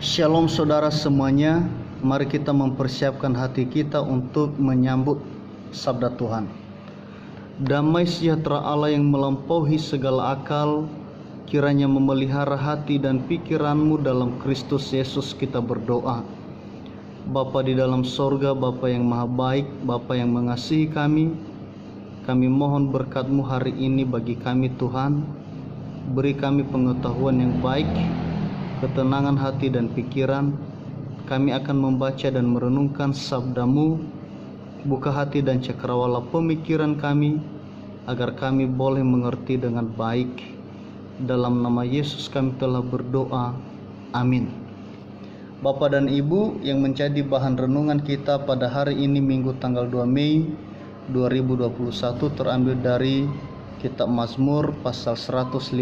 Shalom saudara semuanya, mari kita mempersiapkan hati kita untuk menyambut sabda Tuhan. Damai sejahtera Allah yang melampaui segala akal, kiranya memelihara hati dan pikiranmu dalam Kristus Yesus. Kita berdoa. Bapa di dalam sorga, Bapa yang maha baik, Bapa yang mengasihi kami mohon berkat-Mu hari ini bagi kami Tuhan. Beri kami pengetahuan yang baik, ketenangan hati dan pikiran. Kami akan membaca dan merenungkan sabda-Mu. Buka hati dan cakrawala pemikiran kami, agar kami boleh mengerti dengan baik. Dalam nama Yesus kami telah berdoa, amin. Bapak dan Ibu yang menjadi bahan renungan kita pada hari ini, Minggu tanggal 2 Mei 2021, terambil dari Kitab Mazmur pasal 150,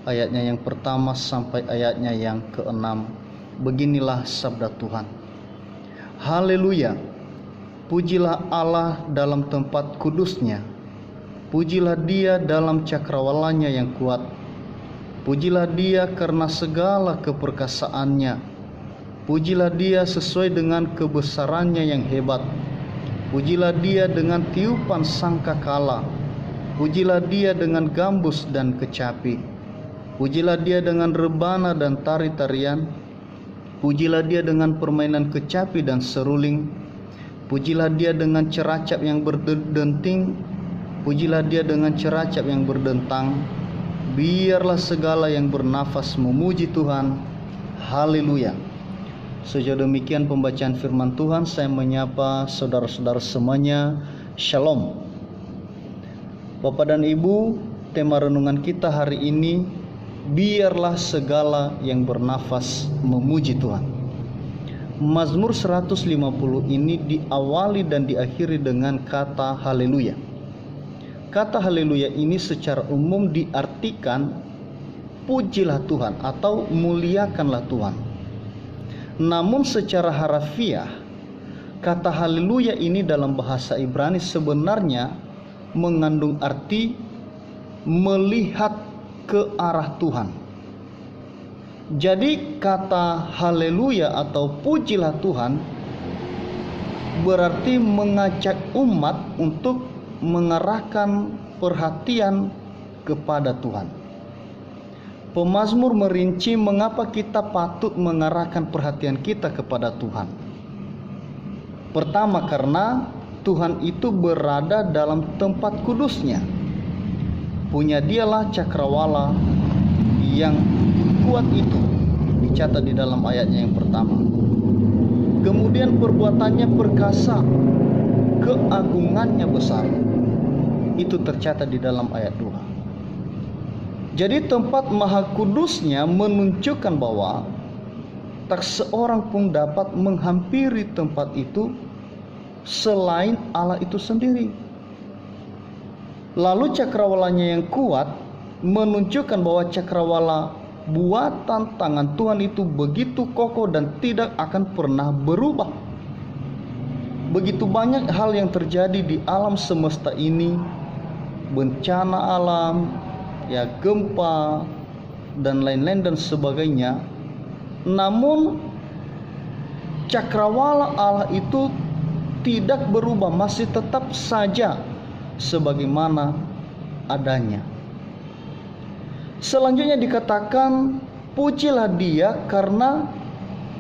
ayatnya yang pertama sampai ayatnya yang ke-6. Beginilah sabda Tuhan. Haleluya. Pujilah Allah dalam tempat kudusnya. Pujilah Dia dalam cakrawalanya yang kuat. Pujilah Dia karena segala keperkasaannya. Pujilah Dia sesuai dengan kebesarannya yang hebat. Pujilah Dia dengan tiupan sangkakala. Pujilah Dia dengan gambus dan kecapi. Pujilah Dia dengan rebana dan tari-tarian. Pujilah Dia dengan permainan kecapi dan seruling. Pujilah Dia dengan ceracap yang berdenting. Pujilah Dia dengan ceracap yang berdentang. Biarlah segala yang bernafas memuji Tuhan. Haleluya. Sejauh demikian pembacaan firman Tuhan, saya menyapa saudara-saudara semuanya. Shalom. Bapak dan Ibu, tema renungan kita hari ini, biarlah segala yang bernafas memuji Tuhan. Mazmur 150 ini diawali dan diakhiri dengan kata haleluya. Kata haleluya ini secara umum diartikan pujilah Tuhan atau muliakanlah Tuhan. Namun secara harafiah, kata haleluya ini dalam bahasa Ibrani sebenarnya mengandung arti melihat ke arah Tuhan. Jadi kata haleluya atau pujilah Tuhan berarti mengajak umat untuk mengarahkan perhatian kepada Tuhan. Pemazmur merinci mengapa kita patut mengarahkan perhatian kita kepada Tuhan. Pertama, karena Tuhan itu berada dalam tempat kudusnya. Punya Dialah cakrawala yang kuat itu, dicatat di dalam ayatnya yang pertama. Kemudian perbuatannya perkasa, keagungannya besar. Itu tercatat di dalam ayat 2. Jadi tempat maha kudusnya menunjukkan bahwa tak seorang pun dapat menghampiri tempat itu selain Allah itu sendiri. Lalu cakrawalanya yang kuat menunjukkan bahwa cakrawala buatan tangan Tuhan itu begitu kokoh dan tidak akan pernah berubah. Begitu banyak hal yang terjadi di alam semesta ini, bencana alam, ya gempa dan lain-lain dan sebagainya. Namun cakrawala Allah itu tidak berubah, masih tetap saja sebagaimana adanya. Selanjutnya dikatakan pujilah Dia karena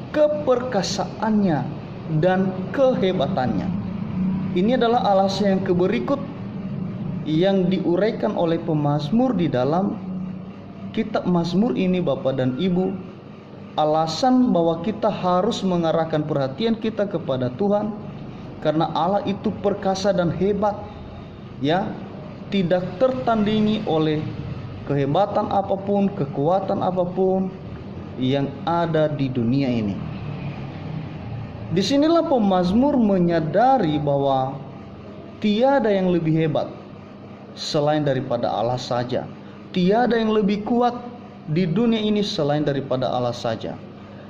keperkasaannya dan kehebatannya. Ini adalah alasan yang berikut yang diuraikan oleh pemazmur di dalam kitab Mazmur ini, Bapak dan Ibu. Alasan bahwa kita harus mengarahkan perhatian kita kepada Tuhan karena Allah itu perkasa dan hebat, ya, tidak tertandingi oleh kehebatan apapun, kekuatan apapun yang ada di dunia ini. Disinilah pemazmur menyadari bahwa tiada yang lebih hebat selain daripada Allah saja. Tiada yang lebih kuat di dunia ini selain daripada Allah saja.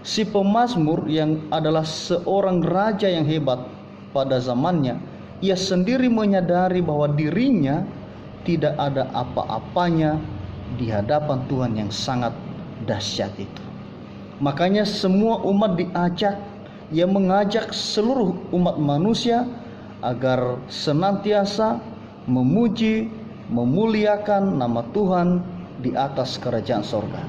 Si pemazmur yang adalah seorang raja yang hebat pada zamannya, ia sendiri menyadari bahwa dirinya tidak ada apa-apanya di hadapan Tuhan yang sangat dahsyat itu. Makanya semua umat diajak, ia mengajak seluruh umat manusia agar senantiasa memuji, memuliakan nama Tuhan di atas kerajaan sorga.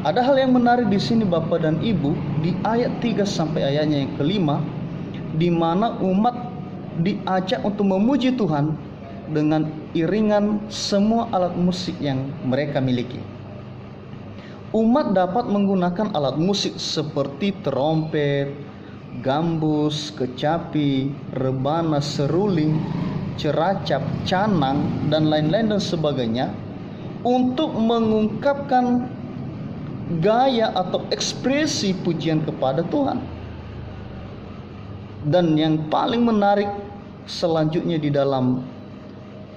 Ada hal yang menarik di sini Bapak dan Ibu, di ayat 3 sampai ayatnya yang kelima, di mana umat diajak untuk memuji Tuhan dengan iringan semua alat musik yang mereka miliki. Umat dapat menggunakan alat musik seperti trompet, gambus, kecapi, rebana, seruling, ceracap, canang, dan lain-lain dan sebagainya untuk mengungkapkan gaya atau ekspresi pujian kepada Tuhan. Dan yang paling menarik selanjutnya di dalam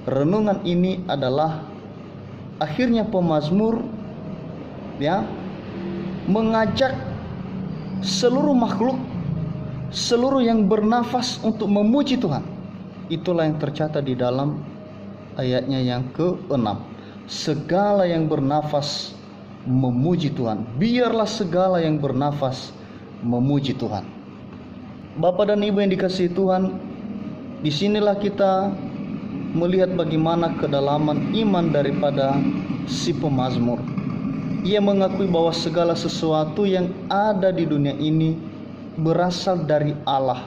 renungan ini adalah akhirnya pemazmur mengajak seluruh makhluk, seluruh yang bernafas untuk memuji Tuhan. Itulah yang tercatat di dalam ayatnya yang ke-6. Segala yang bernafas memuji Tuhan. Biarlah segala yang bernafas memuji Tuhan. Bapak dan Ibu yang dikasihi Tuhan, disinilah kita melihat bagaimana kedalaman iman daripada si pemazmur. Ia mengakui bahwa segala sesuatu yang ada di dunia ini berasal dari Allah.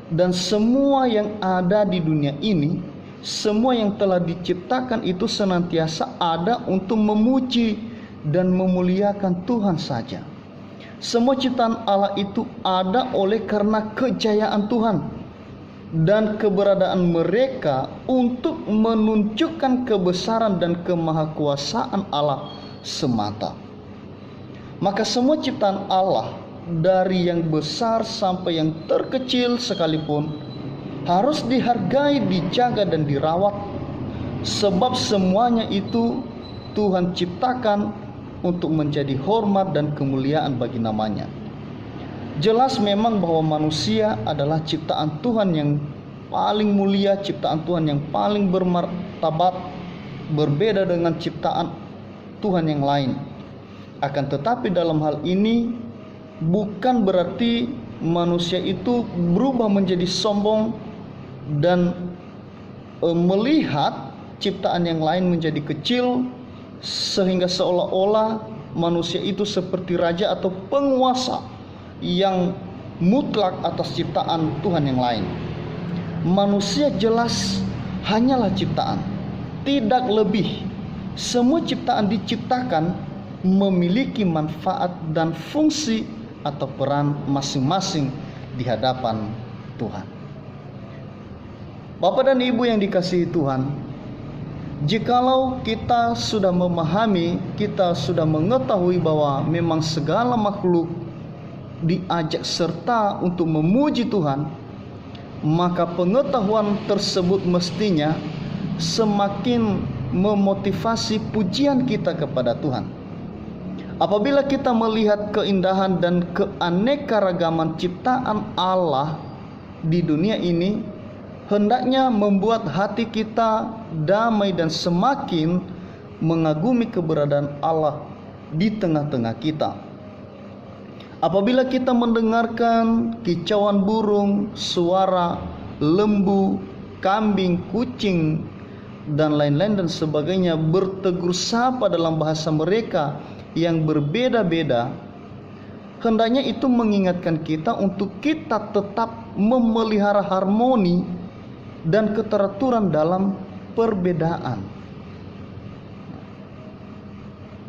Dan semua yang ada di dunia ini, semua yang telah diciptakan itu senantiasa ada untuk memuji dan memuliakan Tuhan saja. Semua ciptaan Allah itu ada oleh karena kejayaan Tuhan dan keberadaan mereka untuk menunjukkan kebesaran dan kemahakuasaan Allah semata. Maka semua ciptaan Allah, dari yang besar sampai yang terkecil sekalipun, harus dihargai, dijaga dan dirawat, sebab semuanya itu Tuhan ciptakan untuk menjadi hormat dan kemuliaan bagi namanya. Jelas memang bahwa manusia adalah ciptaan Tuhan yang paling mulia, ciptaan Tuhan yang paling bermartabat, berbeda dengan ciptaan Tuhan yang lain. Akan tetapi dalam hal ini bukan berarti manusia itu berubah menjadi sombong dan melihat ciptaan yang lain menjadi kecil, sehingga seolah-olah manusia itu seperti raja atau penguasa yang mutlak atas ciptaan Tuhan yang lain. Manusia jelas hanyalah ciptaan, tidak lebih. Semua ciptaan diciptakan memiliki manfaat dan fungsi atau peran masing-masing di hadapan Tuhan. Bapak dan Ibu yang dikasihi Tuhan, jikalau kita sudah memahami, kita sudah mengetahui bahwa memang segala makhluk diajak serta untuk memuji Tuhan, maka pengetahuan tersebut mestinya semakin memotivasi pujian kita kepada Tuhan. Apabila kita melihat keindahan dan keanekaragaman ciptaan Allah di dunia ini, hendaknya membuat hati kita damai dan semakin mengagumi keberadaan Allah di tengah-tengah kita. Apabila kita mendengarkan kicauan burung, suara lembu, kambing, kucing, dan lain-lain dan sebagainya bertegur sapa dalam bahasa mereka yang berbeda-beda, hendaknya itu mengingatkan kita untuk kita tetap memelihara harmoni dan keteraturan dalam perbedaan.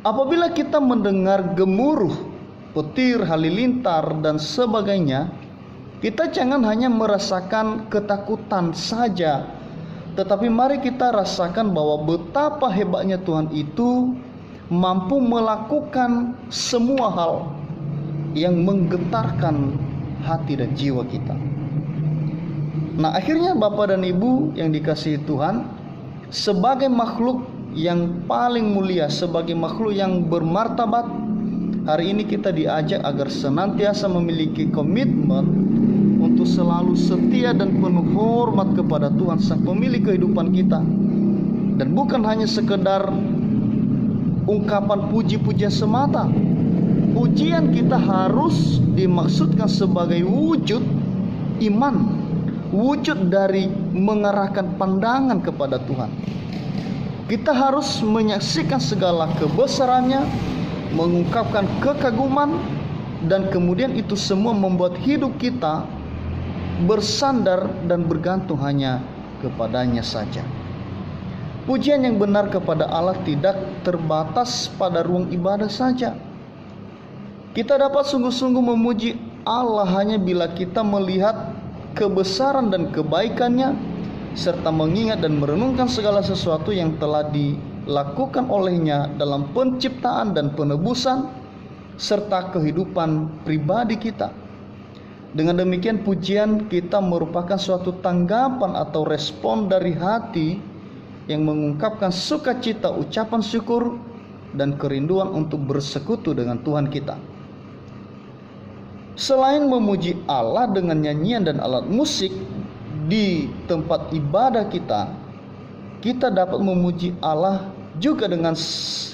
Apabila kita mendengar gemuruh petir, halilintar dan sebagainya, kita jangan hanya merasakan ketakutan saja, tetapi mari kita rasakan bahwa betapa hebatnya Tuhan itu mampu melakukan semua hal yang menggetarkan hati dan jiwa kita. Nah, akhirnya Bapak dan Ibu yang dikasihi Tuhan, sebagai makhluk yang paling mulia, sebagai makhluk yang bermartabat, hari ini kita diajak agar senantiasa memiliki komitmen untuk selalu setia dan penuh hormat kepada Tuhan Sang Pemilik kehidupan kita. Dan bukan hanya sekedar ungkapan puji-pujian semata, pujian kita harus dimaksudkan sebagai wujud iman, wujud dari mengarahkan pandangan kepada Tuhan. Kita harus menyaksikan segala kebesarannya, mengungkapkan kekaguman, dan kemudian itu semua membuat hidup kita bersandar dan bergantung hanya kepadanya saja. Pujian yang benar kepada Allah tidak terbatas pada ruang ibadah saja. Kita dapat sungguh-sungguh memuji Allah hanya bila kita melihat kebesaran dan kebaikannya, serta mengingat dan merenungkan segala sesuatu yang telah dilakukan olehnya dalam penciptaan dan penebusan, serta kehidupan pribadi kita. Dengan demikian, pujian kita merupakan suatu tanggapan atau respon dari hati yang mengungkapkan sukacita, ucapan syukur, dan kerinduan untuk bersekutu dengan Tuhan kita. Selain memuji Allah dengan nyanyian dan alat musik di tempat ibadah kita, kita dapat memuji Allah juga dengan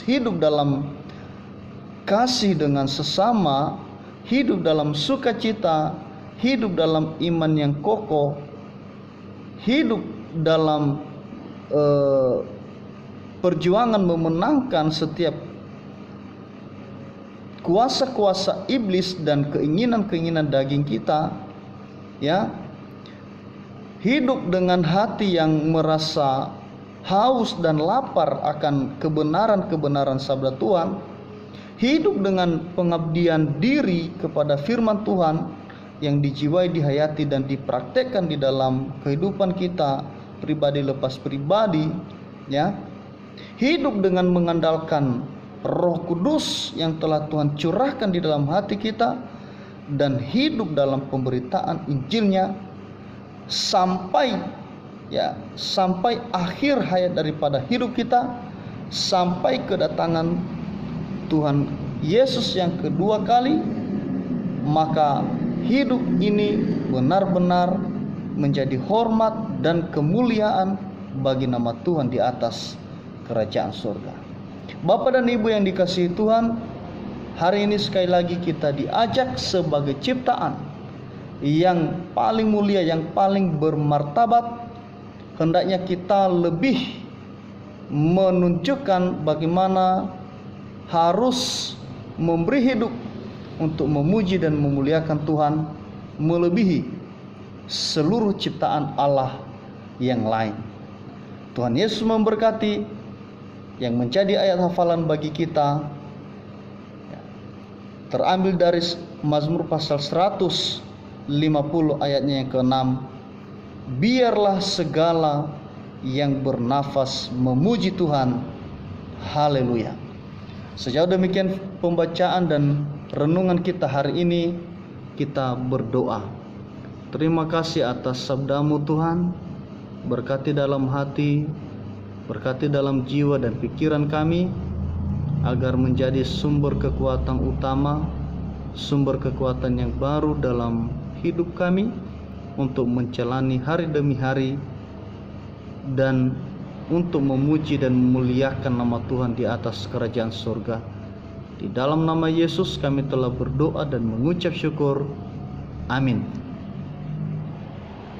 hidup dalam kasih dengan sesama, hidup dalam sukacita, hidup dalam iman yang kokoh, hidup dalam perjuangan memenangkan setiap kuasa-kuasa iblis dan keinginan-keinginan daging kita, ya. Hidup dengan hati yang merasa haus dan lapar akan kebenaran-kebenaran sabda Tuhan, hidup dengan pengabdian diri kepada firman Tuhan yang dijiwai, dihayati, dan dipraktekkan di dalam kehidupan kita pribadi lepas pribadi, ya. Hidup dengan mengandalkan Roh Kudus yang telah Tuhan curahkan di dalam hati kita, dan hidup dalam pemberitaan Injilnya sampai akhir hayat daripada hidup kita, sampai kedatangan Tuhan Yesus yang kedua kali. Maka hidup ini benar-benar menjadi hormat dan kemuliaan bagi nama Tuhan di atas kerajaan surga. Bapak dan Ibu yang dikasihi Tuhan, hari ini sekali lagi kita diajak sebagai ciptaan yang paling mulia, yang paling bermartabat. Hendaknya kita lebih menunjukkan bagaimana harus memberi hidup untuk memuji dan memuliakan Tuhan melebihi seluruh ciptaan Allah yang lain. Tuhan Yesus memberkati. Yang menjadi ayat hafalan bagi kita terambil dari Mazmur pasal 150 ayatnya yang ke-6. Biarlah segala yang bernafas memuji Tuhan. Haleluya. Sejauh demikian pembacaan dan renungan kita hari ini, kita berdoa. Terima kasih atas sabdamu Tuhan. Berkati dalam hati, berkati dalam jiwa dan pikiran kami, agar menjadi sumber kekuatan utama, sumber kekuatan yang baru dalam hidup kami untuk menjalani hari demi hari, dan untuk memuji dan memuliakan nama Tuhan di atas kerajaan surga. Di dalam nama Yesus kami telah berdoa dan mengucap syukur. Amin.